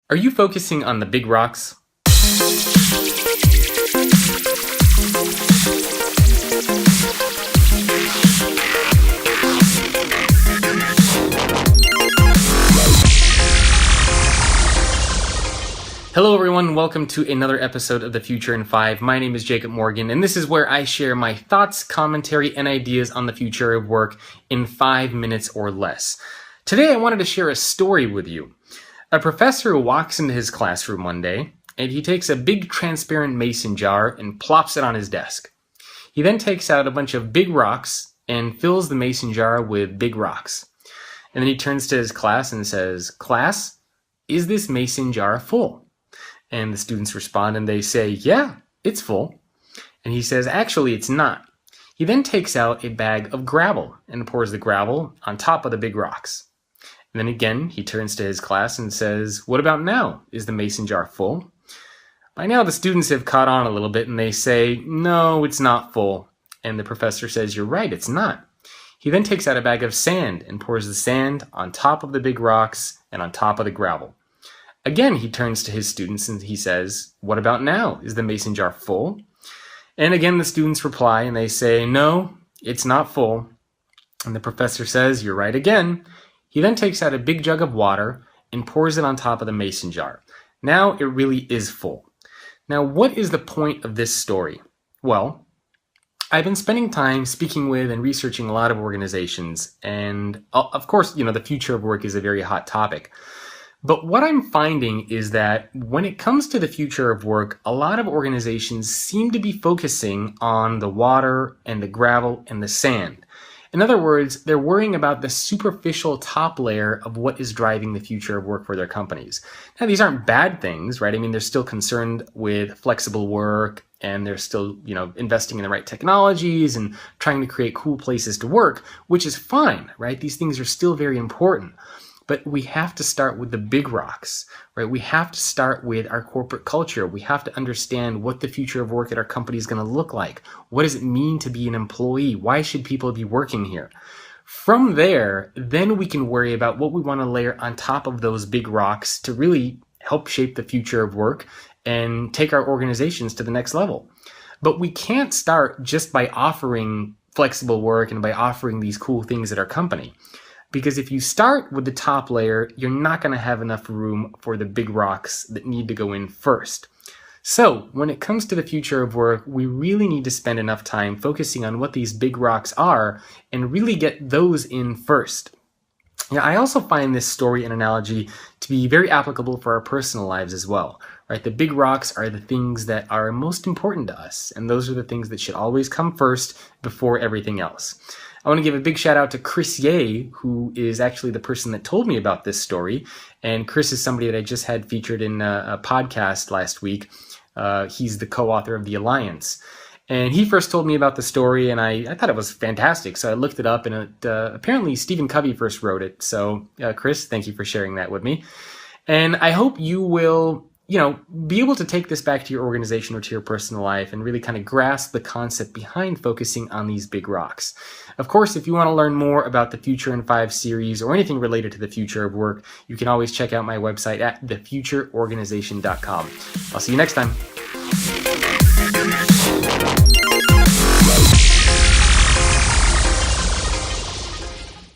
Are you focusing on the big rocks? Hello everyone, welcome to another episode of The Future in 5. My name is Jacob Morgan, and this is where I share my thoughts, commentary, and ideas on the future of work in 5 minutes or less. Today I wanted to share a story with you. A professor walks into his classroom one day, and he takes a big transparent mason jar and plops it on his desk. He then takes out a bunch of big rocks and fills the mason jar with big rocks. And then he turns to his class and says, "Class, is this mason jar full?" And the students respond and they say, "Yeah, it's full." And he says, "Actually, it's not." He then takes out a bag of gravel and pours the gravel on top of the big rocks. And then again, he turns to his class and says, "What about now? Is the mason jar full?" By now, the students have caught on a little bit and they say, "No, it's not full." And the professor says, "You're right, it's not." He then takes out a bag of sand and pours the sand on top of the big rocks and on top of the gravel. Again, he turns to his students and he says, "What about now? Is the mason jar full?" And again, the students reply and they say, "No, it's not full." And the professor says, "You're right again." He then takes out a big jug of water and pours it on top of the mason jar. Now it really is full. Now, what is the point of this story? Well, I've been spending time speaking with and researching a lot of organizations, and of course, the future of work is a very hot topic. But what I'm finding is that when it comes to the future of work, a lot of organizations seem to be focusing on the water and the gravel and the sand. In other words, they're worrying about the superficial top layer of what is driving the future of work for their companies. Now, these aren't bad things, right? I mean, they're still concerned with flexible work and they're still, investing in the right technologies and trying to create cool places to work, which is fine, right? These things are still very important. But we have to start with the big rocks, right? We have to start with our corporate culture. We have to understand what the future of work at our company is going to look like. What does it mean to be an employee? Why should people be working here? From there, then we can worry about what we want to layer on top of those big rocks to really help shape the future of work and take our organizations to the next level. But we can't start just by offering flexible work and by offering these cool things at our company. Because if you start with the top layer, you're not going to have enough room for the big rocks that need to go in first. So when it comes to the future of work, we really need to spend enough time focusing on what these big rocks are and really get those in first. I also find this story and analogy to be very applicable for our personal lives as well. Right? The big rocks are the things that are most important to us, and those are the things that should always come first before everything else. I want to give a big shout out to Chris Ye, who is actually the person that told me about this story. And Chris is somebody that I just had featured in a podcast last week. He's the co-author of The Alliance. And he first told me about the story, and I thought it was fantastic. So I looked it up, and apparently Stephen Covey first wrote it. So Chris, thank you for sharing that with me. And I hope you will be able to take this back to your organization or to your personal life and really kind of grasp the concept behind focusing on these big rocks. Of course, if you want to learn more about the Future in 5 series or anything related to the future of work, you can always check out my website at thefutureorganization.com. I'll see you next time.